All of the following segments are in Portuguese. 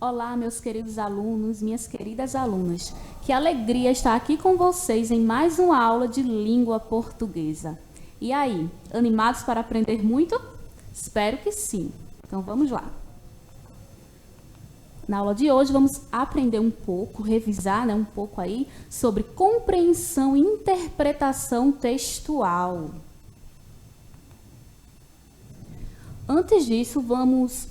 Olá, meus queridos alunos, minhas queridas alunas. Que alegria estar aqui com vocês em mais uma aula de língua portuguesa. E aí, animados para aprender muito? Espero que sim. Então, vamos lá. Na aula de hoje, vamos aprender um pouco, revisar um pouco aí sobre compreensão e interpretação textual. Antes disso, vamos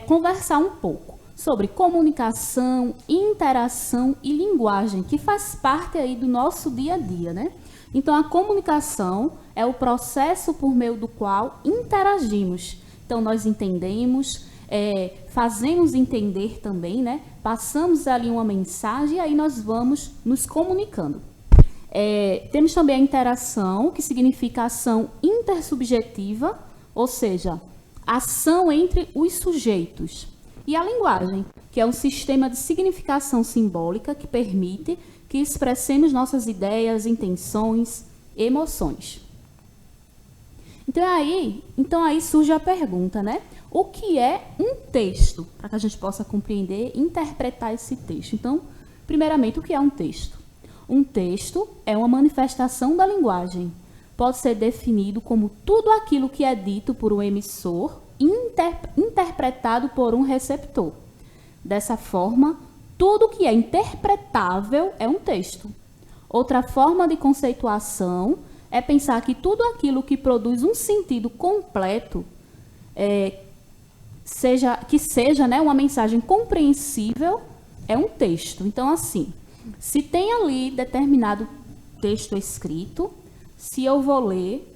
conversar um pouco sobre comunicação, interação e linguagem, que faz parte aí do nosso dia a dia, né? Então, a comunicação é o processo por meio do qual interagimos. Então, nós entendemos, fazemos entender também, né? Passamos ali uma mensagem e aí nós vamos nos comunicando. Temos também a interação, que significa ação intersubjetiva, ou seja, ação entre os sujeitos. E a linguagem, que é um sistema de significação simbólica que permite que expressemos nossas ideias, intenções, emoções. Então aí surge a pergunta, né? O que é um texto? Para que a gente possa compreender e interpretar esse texto. Então, primeiramente, o que é um texto? Um texto é uma manifestação da linguagem. Pode ser definido como tudo aquilo que é dito por um emissor interpretado por um receptor. Dessa forma, tudo que é interpretável é um texto. Outra forma de conceituação é pensar que tudo aquilo que produz um sentido completo, seja uma mensagem compreensível, é um texto. Então, assim, se tem ali determinado texto escrito, se eu vou ler,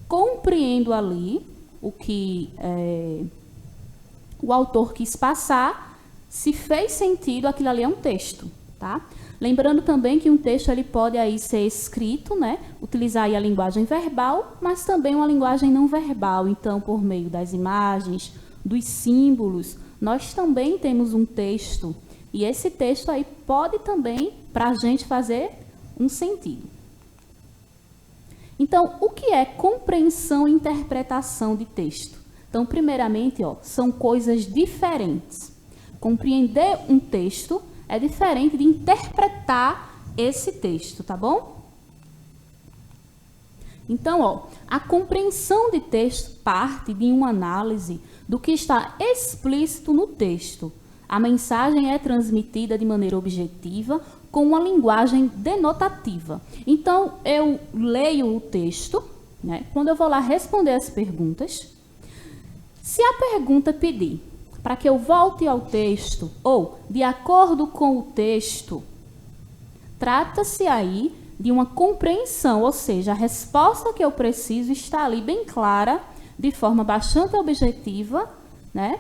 compreendo ali o que o autor quis passar, se fez sentido, aquilo ali é um texto, tá? Lembrando também que um texto ele pode aí ser escrito, né? Utilizar aí a linguagem verbal, mas também uma linguagem não verbal. Então, por meio das imagens, dos símbolos, nós também temos um texto. E esse texto aí pode também, para a gente fazer um sentido. Então, o que é compreensão e interpretação de texto? Então, primeiramente, são coisas diferentes. Compreender um texto é diferente de interpretar esse texto, tá bom? Então, a compreensão de texto parte de uma análise do que está explícito no texto. A mensagem é transmitida de maneira objetiva, com uma linguagem denotativa. Então, eu leio o texto, né? Quando eu vou lá responder as perguntas, se a pergunta pedir para que eu volte ao texto ou de acordo com o texto, trata-se aí de uma compreensão, ou seja, a resposta que eu preciso está ali bem clara, de forma bastante objetiva, né?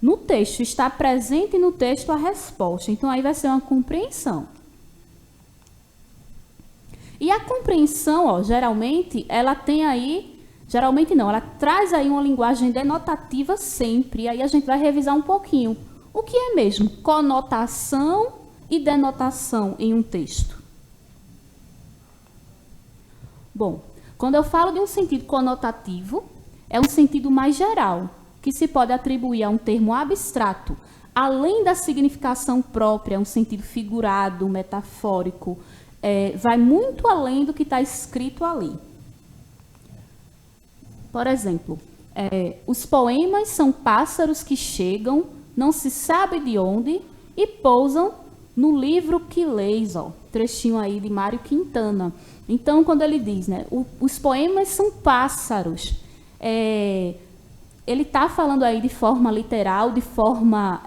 No texto, está presente no texto a resposta. Então, aí vai ser uma compreensão. E a compreensão, geralmente, ela tem aí... Geralmente não, ela traz aí uma linguagem denotativa sempre. E aí a gente vai revisar um pouquinho. O que é mesmo conotação e denotação em um texto? Bom, quando eu falo de um sentido conotativo, é um sentido mais geral, que se pode atribuir a um termo abstrato, além da significação própria, um sentido figurado, metafórico, vai muito além do que está escrito ali. Por exemplo, os poemas são pássaros que chegam, não se sabe de onde, e pousam no livro que leis, trechinho aí de Mário Quintana. Então, quando ele diz, né, os poemas são pássaros, ele está falando aí de forma literal, de forma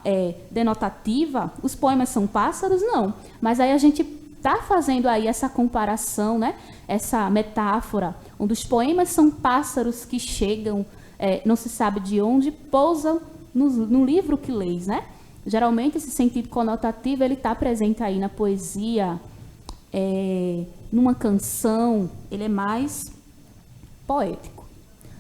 denotativa, os poemas são pássaros? Não. Mas aí a gente está fazendo aí essa comparação, né? Essa metáfora, onde os poemas são pássaros que chegam, não se sabe de onde, pousam no livro que leis, né? Geralmente esse sentido conotativo ele está presente aí na poesia, numa canção, ele é mais poético.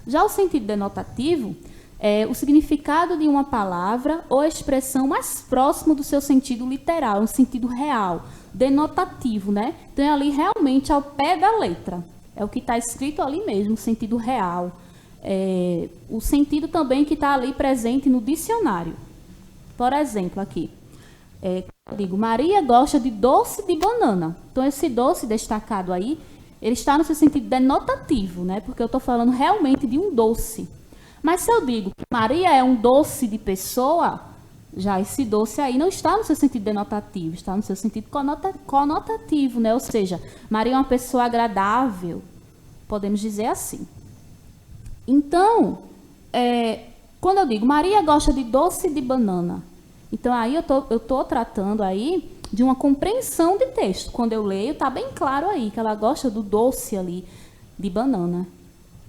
Já o sentido denotativo é o significado de uma palavra ou expressão mais próximo do seu sentido literal, um sentido real, denotativo, né? Então é ali realmente ao pé da letra. É o que está escrito ali mesmo, o sentido real. O sentido também que está ali presente no dicionário. Por exemplo, aqui, eu digo, Maria gosta de doce de banana. Então, esse doce destacado aí, ele está no seu sentido denotativo, né? Porque eu estou falando realmente de um doce. Mas se eu digo que Maria é um doce de pessoa, já esse doce aí não está no seu sentido denotativo, está no seu sentido conotativo, né? Ou seja, Maria é uma pessoa agradável, podemos dizer assim. Então, quando eu digo Maria gosta de doce de banana, então aí eu tô tratando aí de uma compreensão de texto. Quando eu leio, está bem claro aí que ela gosta do doce ali de banana.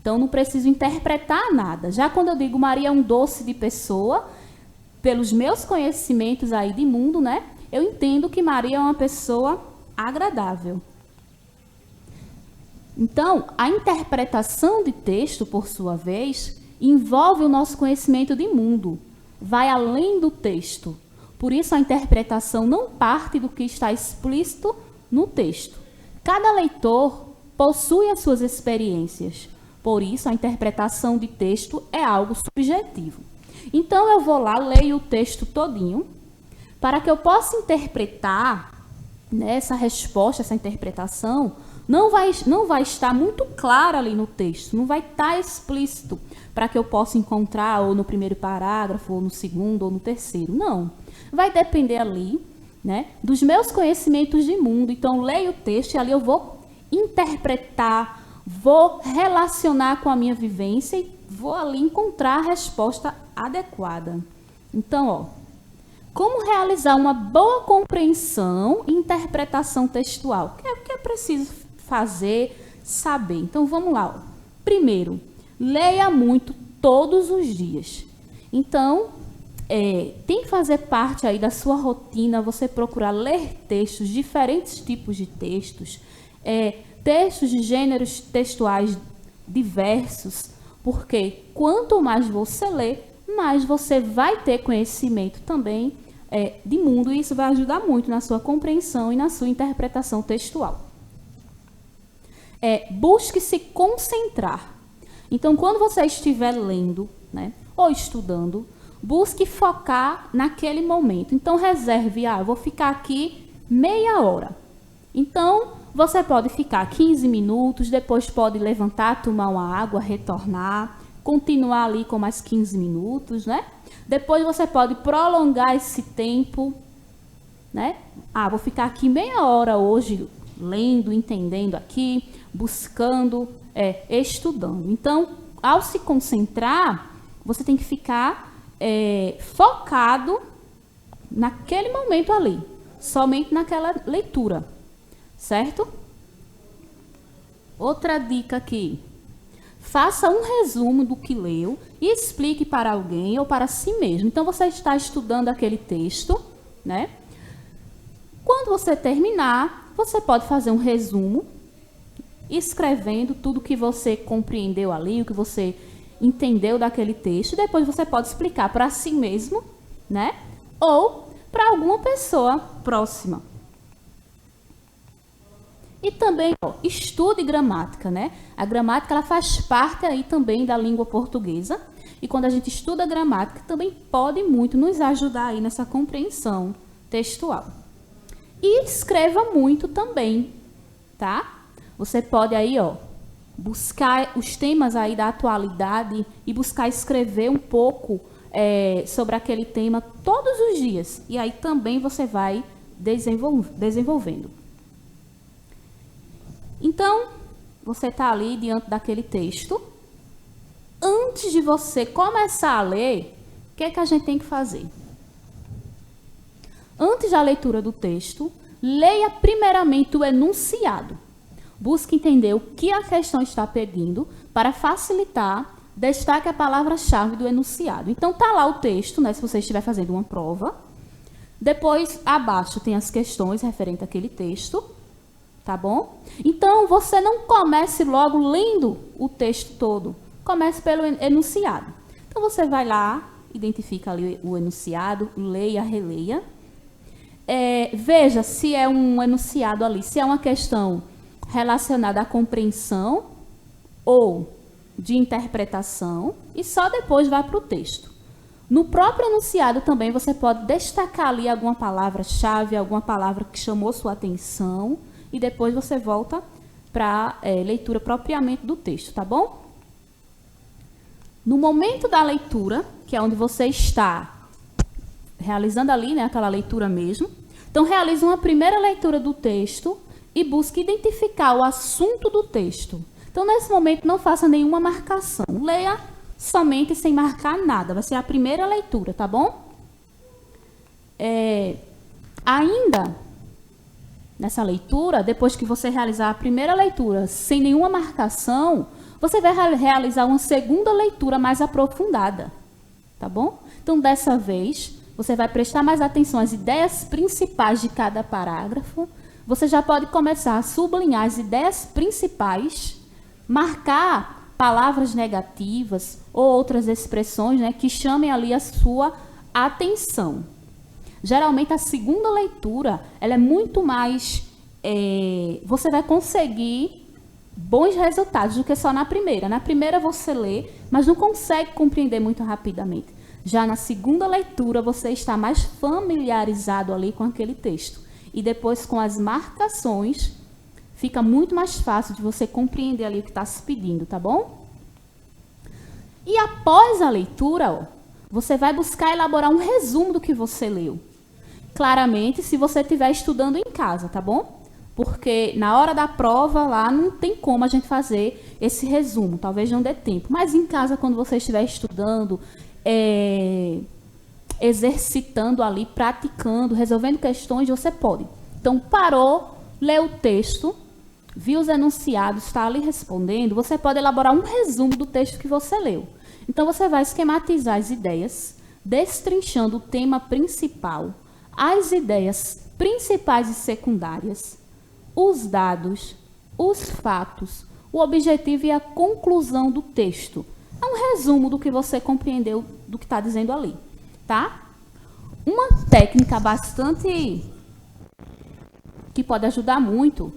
Então, não preciso interpretar nada. Já quando eu digo Maria é um doce de pessoa, pelos meus conhecimentos aí de mundo, né? Eu entendo que Maria é uma pessoa agradável. Então, a interpretação de texto, por sua vez, envolve o nosso conhecimento de mundo. Vai além do texto. Por isso, a interpretação não parte do que está explícito no texto. Cada leitor possui as suas experiências. Por isso, a interpretação de texto é algo subjetivo. Então, eu vou lá, leio o texto todinho, para que eu possa interpretar, né, essa resposta, essa interpretação, não vai estar muito clara ali no texto, não vai estar explícito, para que eu possa encontrar ou no primeiro parágrafo, ou no segundo, ou no terceiro. Não. Vai depender ali, né, dos meus conhecimentos de mundo. Então, leio o texto e ali eu vou interpretar, vou relacionar com a minha vivência e vou ali encontrar a resposta adequada. Então, ó, como realizar uma boa compreensão e interpretação textual? O que é preciso fazer, saber? Então, vamos lá. Ó. Primeiro, leia muito todos os dias. Então, tem que fazer parte aí da sua rotina você procurar ler textos, diferentes tipos de textos, textos de gêneros textuais diversos, porque quanto mais você lê, mais você vai ter conhecimento também de mundo, e isso vai ajudar muito na sua compreensão e na sua interpretação textual. Busque se concentrar. Então, quando você estiver lendo, né, ou estudando, busque focar naquele momento. Então, reserve, eu vou ficar aqui meia hora. Então, você pode ficar 15 minutos, depois pode levantar, tomar uma água, retornar, continuar ali com mais 15 minutos, né? Depois você pode prolongar esse tempo, né? Vou ficar aqui meia hora hoje, lendo, entendendo aqui, buscando, estudando. Então, ao se concentrar, você tem que ficar focado naquele momento ali, somente naquela leitura. Certo? Outra dica aqui. Faça um resumo do que leu e explique para alguém ou para si mesmo. Então, você está estudando aquele texto, né? Quando você terminar, você pode fazer um resumo, escrevendo tudo que você compreendeu ali, o que você entendeu daquele texto. Depois você pode explicar para si mesmo, né? Ou para alguma pessoa próxima. E também, estude gramática, né? A gramática, ela faz parte aí também da língua portuguesa. E quando a gente estuda a gramática, também pode muito nos ajudar aí nessa compreensão textual. E escreva muito também, tá? Você pode aí, buscar os temas aí da atualidade e buscar escrever um pouco sobre aquele tema todos os dias. E aí também você vai desenvolvendo. Então, você está ali diante daquele texto. Antes de você começar a ler, o que é que a gente tem que fazer? Antes da leitura do texto, leia primeiramente o enunciado. Busque entender o que a questão está pedindo. Para facilitar, destaque a palavra-chave do enunciado. Então, está lá o texto, né, se você estiver fazendo uma prova. Depois, abaixo, tem as questões referentes àquele texto, tá bom? Então, você não comece logo lendo o texto todo. Comece pelo enunciado. Então, você vai lá, identifica ali o enunciado, leia, releia. Veja se é um enunciado ali, se é uma questão relacionada à compreensão ou de interpretação, e só depois vai para o texto. No próprio enunciado também você pode destacar ali alguma palavra-chave, alguma palavra que chamou sua atenção, e depois você volta para a leitura propriamente do texto, tá bom? No momento da leitura, que é onde você está realizando ali, né, aquela leitura mesmo, então realize uma primeira leitura do texto e busque identificar o assunto do texto. Então, nesse momento, não faça nenhuma marcação. Leia somente sem marcar nada. Vai ser a primeira leitura, tá bom? Ainda nessa leitura, depois que você realizar a primeira leitura sem nenhuma marcação, você vai realizar uma segunda leitura mais aprofundada, tá bom? Então, dessa vez, você vai prestar mais atenção às ideias principais de cada parágrafo. Você já pode começar a sublinhar as ideias principais, marcar palavras negativas ou outras expressões, né, que chamem ali a sua atenção. Geralmente, a segunda leitura, ela é muito mais... você vai conseguir bons resultados do que só na primeira. Na primeira você lê, mas não consegue compreender muito rapidamente. Já na segunda leitura, você está mais familiarizado ali com aquele texto. E depois, com as marcações, fica muito mais fácil de você compreender ali o que está se pedindo, tá bom? E após a leitura, você vai buscar elaborar um resumo do que você leu. Claramente, se você estiver estudando em casa, tá bom? Porque na hora da prova lá não tem como a gente fazer esse resumo, talvez não dê tempo. Mas em casa, quando você estiver estudando, exercitando ali, praticando, resolvendo questões, você pode. Então, parou, leu o texto, viu os enunciados, está ali respondendo, você pode elaborar um resumo do texto que você leu. Então, você vai esquematizar as ideias, destrinchando o tema principal, as ideias principais e secundárias, os dados, os fatos, o objetivo e a conclusão do texto. É um resumo do que você compreendeu do que está dizendo ali, tá? Uma técnica bastante que pode ajudar muito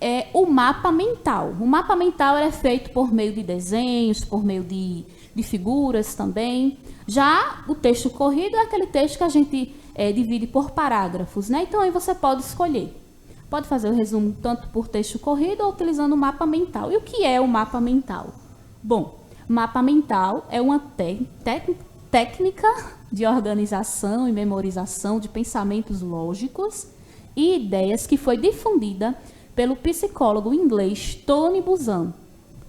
é o mapa mental. O mapa mental é feito por meio de desenhos, por meio de figuras também. Já o texto corrido é aquele texto que a gente divide por parágrafos, né? Então aí você pode escolher. Pode fazer o resumo tanto por texto corrido ou utilizando o mapa mental. E o que é o mapa mental? Bom, mapa mental é uma técnica de organização e memorização de pensamentos lógicos e ideias que foi difundida pelo psicólogo inglês Tony Buzan.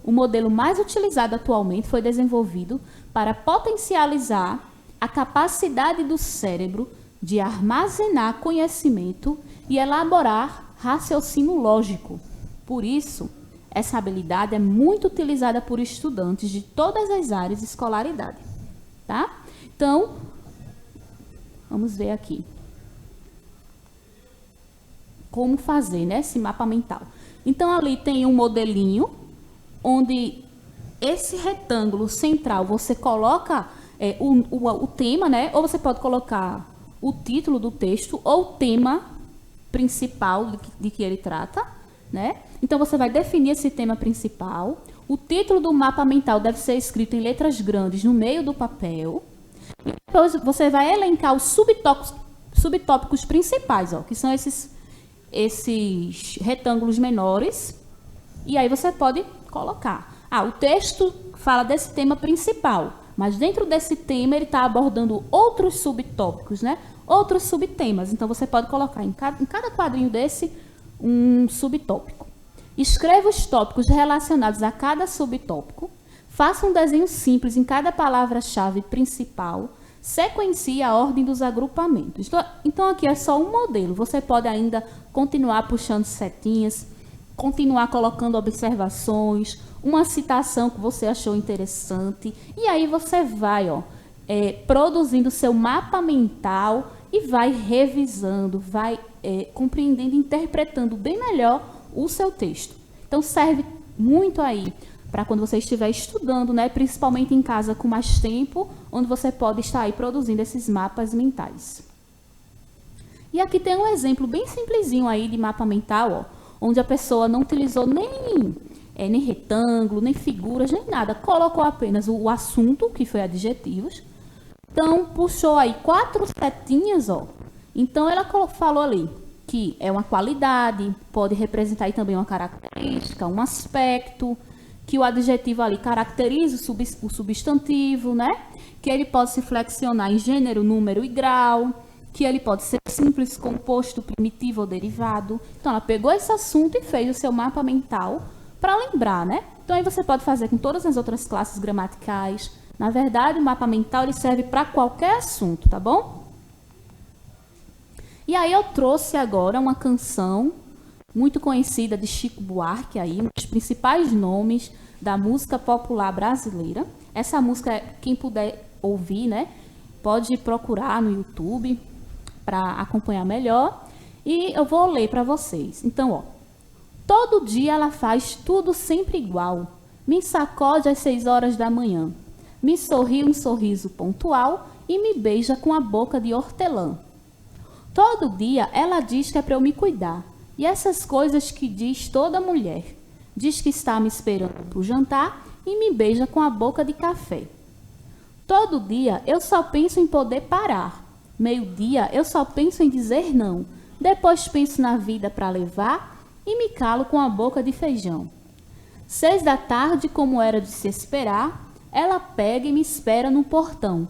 O modelo mais utilizado atualmente foi desenvolvido para potencializar a capacidade do cérebro de armazenar conhecimento e elaborar raciocínio lógico. Por isso, essa habilidade é muito utilizada por estudantes de todas as áreas de escolaridade, tá? Então, vamos ver aqui como fazer, né, esse mapa mental. Então, ali tem um modelinho onde esse retângulo central você coloca o tema, né? Ou você pode colocar o título do texto ou o tema principal de que ele trata, né? Então, você vai definir esse tema principal. O título do mapa mental deve ser escrito em letras grandes no meio do papel. E depois você vai elencar os subtópicos principais, ó, que são esses retângulos menores. E aí você pode colocar. O texto fala desse tema principal, mas dentro desse tema ele está abordando outros subtópicos, né? Outros subtemas. Então, você pode colocar em cada quadrinho desse um subtópico. Escreva os tópicos relacionados a cada subtópico. Faça um desenho simples em cada palavra-chave principal. Sequencie a ordem dos agrupamentos. Então, aqui é só um modelo. Você pode ainda continuar puxando setinhas, continuar colocando observações, uma citação que você achou interessante. E aí você vai produzindo seu mapa mental e vai revisando, vai compreendendo, interpretando bem melhor o seu texto. Então, serve muito aí para quando você estiver estudando, né, principalmente em casa com mais tempo, onde você pode estar aí produzindo esses mapas mentais. E aqui tem um exemplo bem simplesinho aí de mapa mental, ó, onde a pessoa não utilizou nem retângulo, nem figuras, nem nada. Colocou apenas o assunto, que foi adjetivos. Então, puxou aí 4 setinhas, ó. Então, ela falou ali que é uma qualidade, pode representar aí também uma característica, um aspecto, que o adjetivo ali caracteriza o substantivo, né? Que ele pode se flexionar em gênero, número e grau, que ele pode ser simples, composto, primitivo ou derivado. Então, ela pegou esse assunto e fez o seu mapa mental para lembrar, né? Então, aí você pode fazer com todas as outras classes gramaticais. Na verdade, o mapa mental ele serve para qualquer assunto, tá bom? E aí eu trouxe agora uma canção muito conhecida de Chico Buarque, aí, um dos principais nomes da música popular brasileira. Essa música, quem puder ouvir, né, pode procurar no YouTube para acompanhar melhor. E eu vou ler para vocês. Então, ó. Todo dia ela faz tudo sempre igual. Me sacode às 6 horas da manhã. Me sorri um sorriso pontual e me beija com a boca de hortelã. Todo dia ela diz que é para eu me cuidar. E essas coisas que diz toda mulher. Diz que está me esperando para o jantar e me beija com a boca de café. Todo dia eu só penso em poder parar. Meio-dia eu só penso em dizer não. Depois penso na vida para levar e me calo com a boca de feijão. 6 da tarde, como era de se esperar, ela pega e me espera no portão.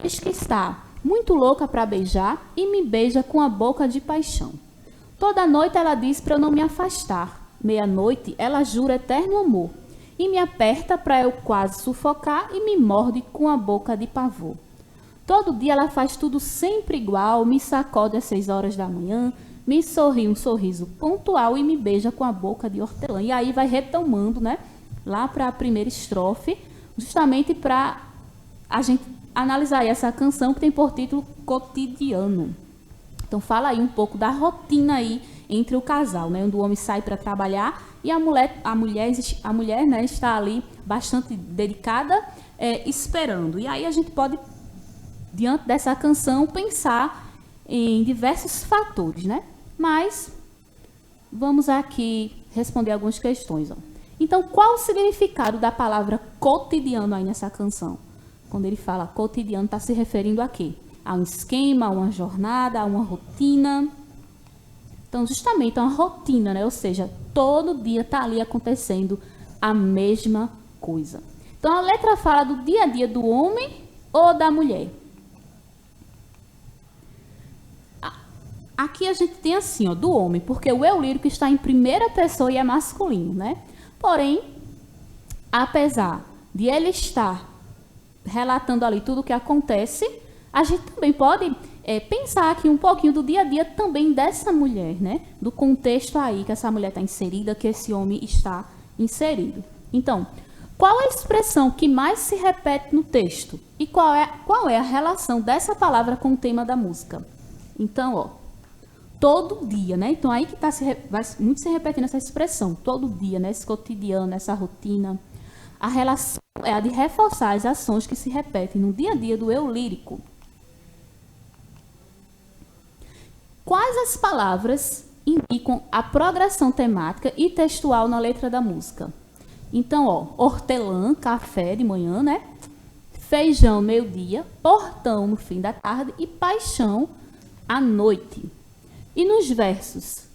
Diz que está muito louca para beijar e me beija com a boca de paixão. Toda noite ela diz para eu não me afastar. Meia-noite ela jura eterno amor e me aperta para eu quase sufocar e me morde com a boca de pavor. Todo dia ela faz tudo sempre igual, me sacode às 6 horas da manhã, me sorri um sorriso pontual e me beija com a boca de hortelã. E aí vai retomando, né, lá para a primeira estrofe, justamente para a gente analisar aí essa canção que tem por título Cotidiano. Então fala aí um pouco da rotina aí entre o casal, né, onde o homem sai para trabalhar e a mulher, né, está ali bastante dedicada, esperando. E aí a gente pode, diante dessa canção, pensar em diversos fatores, né? Mas vamos aqui responder algumas questões, ó. Então, qual o significado da palavra cotidiano aí nessa canção? Quando ele fala cotidiano, está se referindo a quê? A um esquema, a uma jornada, a uma rotina. Então, justamente, uma rotina, né? Ou seja, todo dia está ali acontecendo a mesma coisa. Então, a letra fala do dia a dia do homem ou da mulher? Aqui a gente tem assim, ó, do homem, porque o eu lírico está em primeira pessoa e é masculino, né? Porém, apesar de ele estar relatando ali tudo o que acontece, a gente também pode pensar aqui um pouquinho do dia a dia também dessa mulher, né? Do contexto aí que essa mulher está inserida, que esse homem está inserido. Então, qual é a expressão que mais se repete no texto? E qual é a relação dessa palavra com o tema da música? Então, ó, todo dia, né? Então, aí que vai muito se repetindo essa expressão, todo dia, né? Esse cotidiano, essa rotina. A relação é a de reforçar as ações que se repetem no dia a dia do eu lírico. Quais as palavras indicam a progressão temática e textual na letra da música? Então, ó, hortelã, café de manhã, né? Feijão, meio-dia, portão no fim da tarde e paixão à noite. E nos versos?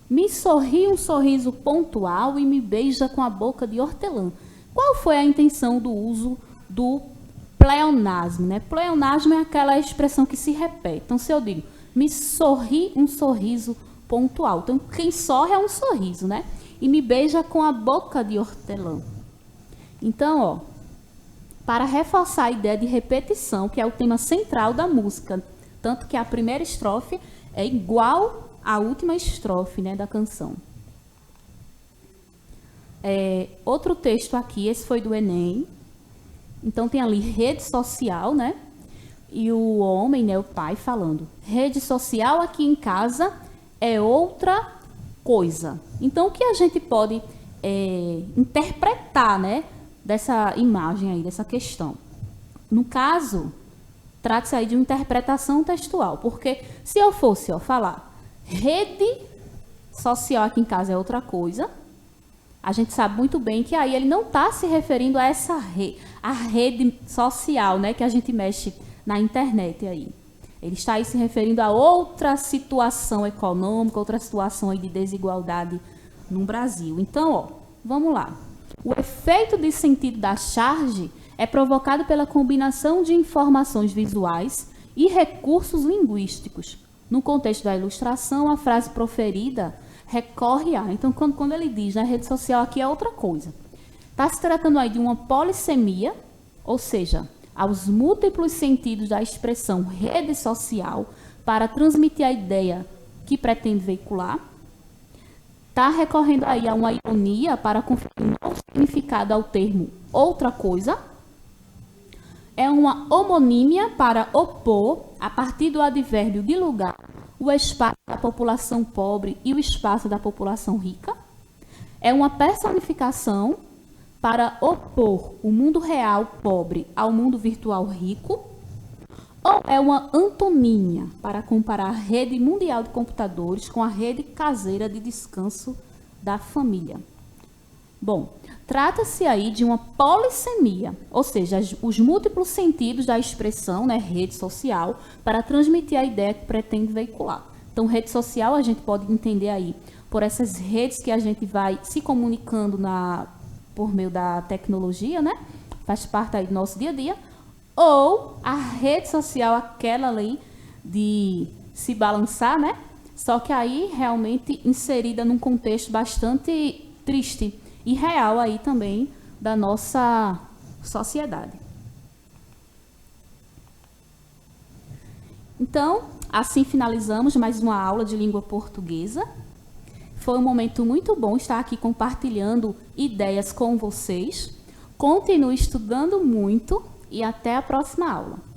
Me sorri um sorriso pontual e me beija com a boca de hortelã. Qual foi a intenção do uso do pleonasmo, né? Pleonasmo é aquela expressão que se repete. Então, se eu digo, me sorri um sorriso pontual. Então, quem sorri é um sorriso, né? E me beija com a boca de hortelã. Então, ó, para reforçar a ideia de repetição, que é o tema central da música, tanto que a primeira estrofe é igual à última estrofe, né, da canção. Outro texto aqui, esse foi do Enem. Então, tem ali rede social, né? e o homem, né, o pai, falando: rede social aqui em casa é outra coisa. Então, o que a gente pode interpretar, né, dessa imagem aí, dessa questão? No caso, trata-se aí de uma interpretação textual, porque se eu fosse falar rede social aqui em casa é outra coisa, a gente sabe muito bem que aí ele não está se referindo a a rede social, né, que a gente mexe na internet aí. Ele está aí se referindo a outra situação econômica, outra situação aí de desigualdade no Brasil. Então, vamos lá. O efeito de sentido da charge é provocado pela combinação de informações visuais e recursos linguísticos. No contexto da ilustração, a frase proferida recorre a... Então, quando ele diz, a rede social aqui é outra coisa. Está se tratando aí de uma polissemia, ou seja, aos múltiplos sentidos da expressão rede social para transmitir a ideia que pretende veicular. Está recorrendo aí a uma ironia para conferir um novo significado ao termo outra coisa. É uma homonímia para opor, a partir do advérbio de lugar, o espaço da população pobre e o espaço da população rica. É uma personificação para opor o mundo real pobre ao mundo virtual rico. Ou é uma antonímia para comparar a rede mundial de computadores com a rede caseira de descanso da família. Bom, trata-se aí de uma polissemia, ou seja, os múltiplos sentidos da expressão, né, rede social, para transmitir a ideia que pretende veicular. Então, rede social a gente pode entender aí por essas redes que a gente vai se comunicando por meio da tecnologia, né? Faz parte aí do nosso dia a dia. Ou a rede social, aquela ali de se balançar, né? Só que aí realmente inserida num contexto bastante triste e real aí também da nossa sociedade. Então, assim finalizamos mais uma aula de língua portuguesa. Foi um momento muito bom estar aqui compartilhando ideias com vocês. Continue estudando muito e até a próxima aula.